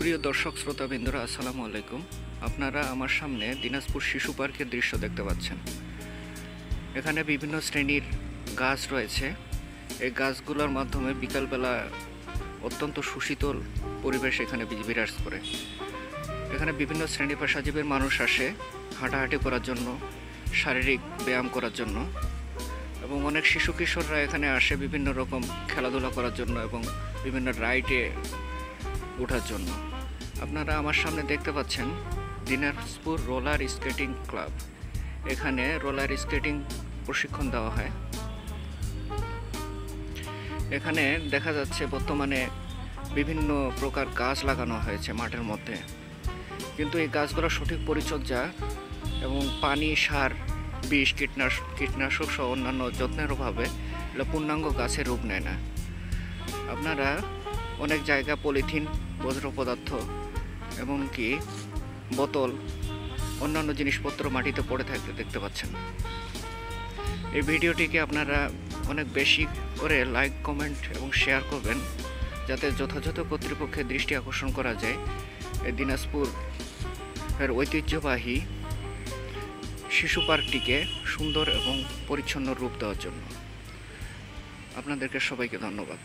প্রিয় দর্শক শ্রোতাবৃন্দরা, আসসালামু আলাইকুম। আপনারা আমার সামনে দিনাজপুর শিশু পার্কের দৃশ্য দেখতে পাচ্ছেন। এখানে বিভিন্ন শ্রেণীর গাছ রয়েছে। এই গাছগুলোর মাধ্যমে বিকালবেলা অত্যন্ত সুশীতল পরিবেশ এখানে বিরাজ করে। এখানে বিভিন্ন শ্রেণী পেশাজীবীর মানুষ আসে হাঁটাহাঁটি করার জন্য, শারীরিক ব্যায়াম করার জন্য, এবং অনেক শিশু কিশোররা এখানে আসে বিভিন্ন রকম খেলাধুলা করার জন্য এবং বিভিন্ন রাইডে ওঠার জন্য। আপনারা আমার সামনে দেখতে পাচ্ছেন দিনাজপুর রোলার স্কেটিং ক্লাব। এখানে রোলার স্কেটিং প্রশিক্ষণ দেওয়া হয়। এখানে দেখা যাচ্ছে বর্তমানে বিভিন্ন প্রকার গাছ লাগানো হয়েছে মাঠের মধ্যে, কিন্তু এই গাছগুলোর সঠিক পরিচর্যা এবং পানি, সার, বিষ, কীটনাশক সহ অন্যান্য যত্নের অভাবে এগুলো পূর্ণাঙ্গ গাছের রূপ নেয় না। আপনারা অনেক জায়গা পলিথিন, বজ্র পদার্থ, এমনকি বোতল, অন্যান্য জিনিসপত্র মাটিতে পড়ে থাকতে দেখতে পাচ্ছেন। এই ভিডিওটিকে আপনারা অনেক বেশি করে লাইক, কমেন্ট এবং শেয়ার করবেন, যাতে যথাযথ কর্তৃপক্ষের দৃষ্টি আকর্ষণ করা যায় এই দিনাজপুর এর ঐতিহ্যবাহী শিশু পার্কটিকে সুন্দর এবং পরিচ্ছন্ন রূপ দেওয়ার জন্য। আপনাদেরকে সবাইকে ধন্যবাদ।